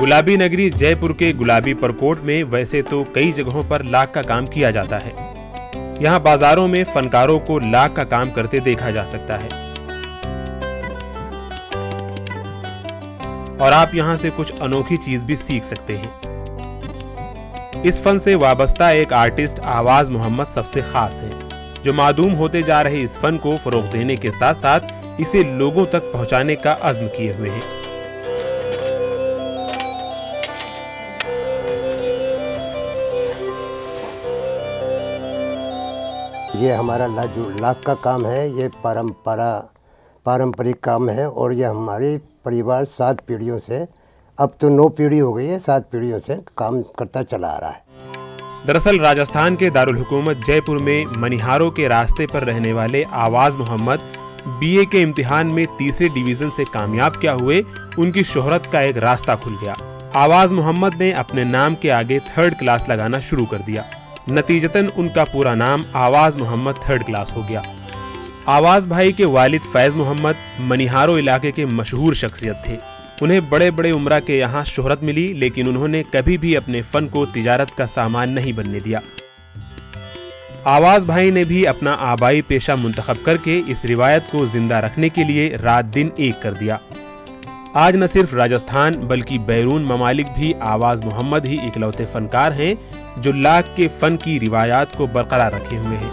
गुलाबी नगरी जयपुर के गुलाबी परकोट में वैसे तो कई जगहों पर लाख का काम किया जाता है। यहाँ बाजारों में फनकारों को लाख का काम करते देखा जा सकता है और आप यहाँ से कुछ अनोखी चीज भी सीख सकते हैं। इस फन से वाबस्ता एक आर्टिस्ट आवाज मोहम्मद सबसे खास है, जो मादूम होते जा रहे इस फन को फरोग देने के साथ साथ इसे लोगों तक पहुंचाने का अज़्म किए हुए हैं। ये हमारा जो लाख का काम है, ये पारंपरिक काम है और ये हमारे परिवार 7 पीढ़ियों से, अब तो 9 पीढ़ी हो गई है, 7 पीढ़ियों से काम करता चला आ रहा है। दरअसल राजस्थान के दारुल हुकूमत जयपुर में मनिहारों के रास्ते पर रहने वाले आवाज मोहम्मद बीए के इम्तिहान में तीसरे डिवीजन से कामयाब क्या हुए, उनकी शोहरत का एक रास्ता खुल गया। आवाज मोहम्मद ने अपने नाम के आगे 3rd क्लास लगाना शुरू कर दिया। नतीजतन उनका पूरा नाम आवाज मोहम्मद 3rd क्लास हो गया। आवाज भाई के वालिद फैज मोहम्मद मनिहारो इलाके के मशहूर शख्सियत थे। उन्हें बड़े बड़े उम्रा के यहाँ शोहरत मिली, लेकिन उन्होंने कभी भी अपने फन को तिजारत का सामान नहीं बनने दिया। आवाज भाई ने भी अपना आबाई पेशा मुंतखब करके इस रिवायत को जिंदा रखने के लिए रात दिन एक कर दिया। आज न सिर्फ राजस्थान बल्कि बैरून ममालिक भी आवाज मोहम्मद ही इकलौते फनकार हैं जो लाख के फन की रिवायात को बरकरार रखे हुए हैं।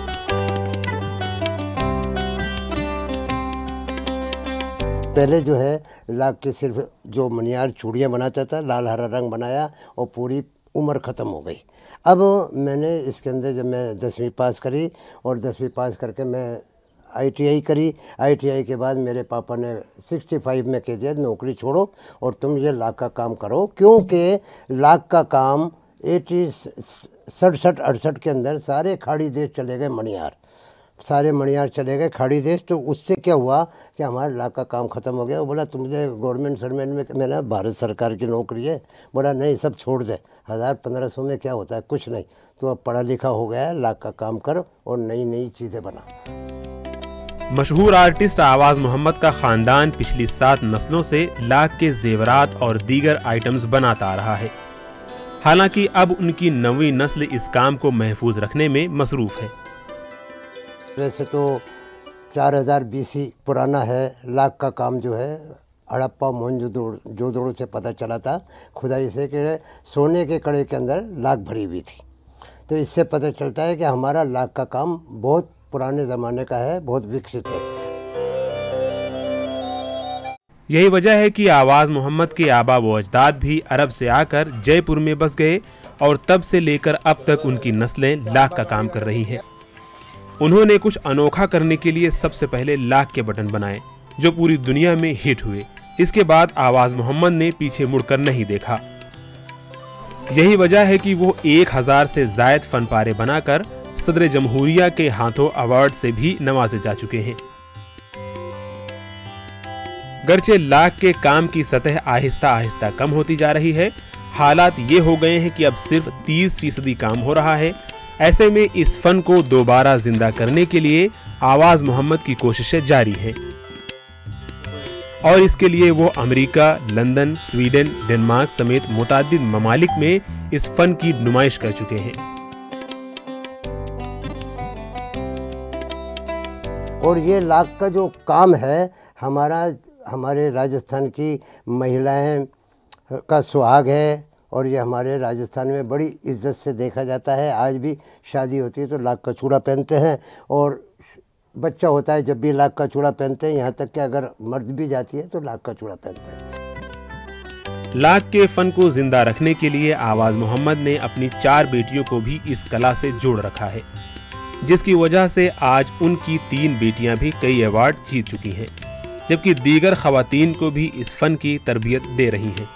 पहले जो है लाख के सिर्फ जो मनियार चूड़ियाँ बनाता था, लाल हरा रंग बनाया और पूरी उम्र ख़त्म हो गई। अब मैंने इसके अंदर जब मैं 10वीं पास करी और 10वीं पास करके मैं ITI करी। ITI के बाद मेरे पापा ने 65 में कह दिया नौकरी छोड़ो और तुम ये लाख का काम करो, क्योंकि लाख का काम 67-68 के अंदर सारे खाड़ी देश चले गए, सारे मणियार चले गए खाड़ी देश। तो उससे क्या हुआ कि हमारा लाख का काम ख़त्म हो गया। वो बोला तुझे गवर्नमेंट सर्वेंट में, मैंने भारत सरकार की नौकरी है। बोला नहीं, सब छोड़ दे, 1000-1500 में क्या होता है, कुछ नहीं, तो अब पढ़ा लिखा हो गया है, लाख का काम कर और नई नई चीज़ें बना। मशहूर आर्टिस्ट आवाज मोहम्मद का खानदान पिछली 7 नस्लों से लाख के जेवरात और दीगर आइटम्स बनाता आ रहा है। हालांकि अब उनकी 9वीं नस्ल इस काम को महफूज रखने में मसरूफ है। वैसे तो 4000 BC पुराना है लाख का काम जो है। हड़प्पा मोहनजोदड़ो से पता चला था खुदाई से कि सोने के कड़े के अंदर लाख भरी हुई थी। तो इससे पता चलता है कि हमारा लाख का काम बहुत पुराने ज़माने का है, बहुत विकसित है। यही वजह है कि आवाज मोहम्मद के आबा व अजदाद भी अरब से आकर जयपुर में बस गए और तब से लेकर अब तक उनकी नस्लें लाख का काम कर रही हैं। उन्होंने कुछ अनोखा करने के लिए सबसे पहले लाख के बटन बनाए जो पूरी दुनिया में हिट हुए। इसके बाद आवाज मोहम्मद ने पीछे मुड़कर नहीं देखा। यही वजह है कि वो 1000 से जायद फनपारे बनाकर सदर जमहूरिया के हाथों अवार्ड से भी नवाजे जा चुके हैं। गर्चे लाख के काम की सतह आहिस्ता आहिस्ता कम होती जा रही है। हालात ये हो गए हैं कि अब सिर्फ 30% काम हो रहा है। ऐसे में इस फन को दोबारा जिंदा करने के लिए आवाज मोहम्मद की कोशिशें जारी है और इसके लिए वो अमेरिका, लंदन, स्वीडन, डेनमार्क समेत मुतादिद ममालिक में इस फन की नुमाइश कर चुके हैं। और ये लाख का जो काम है हमारे राजस्थान की महिलाएं का सुहाग है और ये हमारे राजस्थान में बड़ी इज्जत से देखा जाता है। आज भी शादी होती है तो लाख का चूड़ा पहनते हैं और बच्चा होता है जब भी लाख का चूड़ा पहनते हैं। यहाँ तक कि अगर मर्द भी जाती है तो लाख का चूड़ा पहनते हैं। लाख के फन को जिंदा रखने के लिए आवाज मोहम्मद ने अपनी 4 बेटियों को भी इस कला से जोड़ रखा है, जिसकी वजह से आज उनकी 3 बेटियां भी कई अवार्ड जीत चुकी हैं, जबकि दीगर खवातीन को भी इस फन की तरबियत दे रही हैं।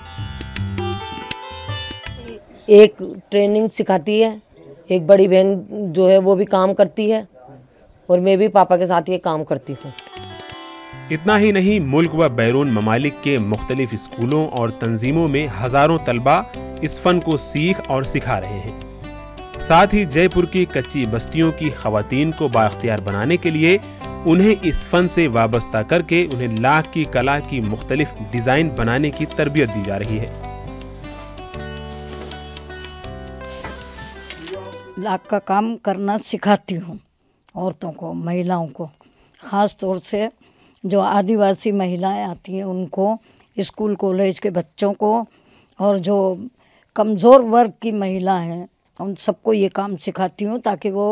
एक ट्रेनिंग सिखाती है, एक बड़ी बहन जो है वो भी काम करती है और मैं भी पापा के साथ ये काम करती हूँ। इतना ही नहीं, मुल्क व बैरून ममालिक के मुख्तलिफ स्कूलों और तंजीमों में हजारों तलबा इस फन को सीख और सिखा रहे हैं। साथ ही जयपुर की कच्ची बस्तियों की खवातीन को बाख्तियार बनाने के लिए उन्हें इस फन से वाबस्ता करके उन्हें लाख की कला की मुख्तलिफ डिजाइन बनाने की तरबियत दी जा रही है। लाख का काम करना सिखाती हूँ औरतों को, महिलाओं को। ख़ास तौर से जो आदिवासी महिलाएं आती हैं उनको, स्कूल कॉलेज के बच्चों को, और जो कमज़ोर वर्ग की महिला हैं उन सबको ये काम सिखाती हूँ ताकि वो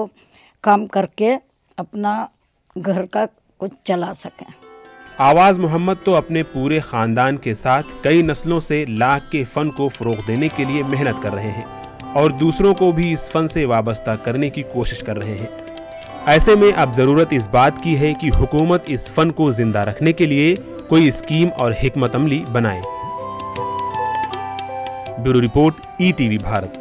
काम करके अपना घर का कुछ चला सकें। आवाज़ मोहम्मद तो अपने पूरे ख़ानदान के साथ कई नस्लों से लाख के फ़न को फ़रोग़ देने के लिए मेहनत कर रहे हैं और दूसरों को भी इस फ़न से वाबस्ता करने की कोशिश कर रहे हैं। ऐसे में अब ज़रूरत इस बात की है कि हुकूमत इस फ़न को ज़िंदा रखने के लिए कोई स्कीम और हिकमत अमली बनाए। Bureau report, ETV Bharat.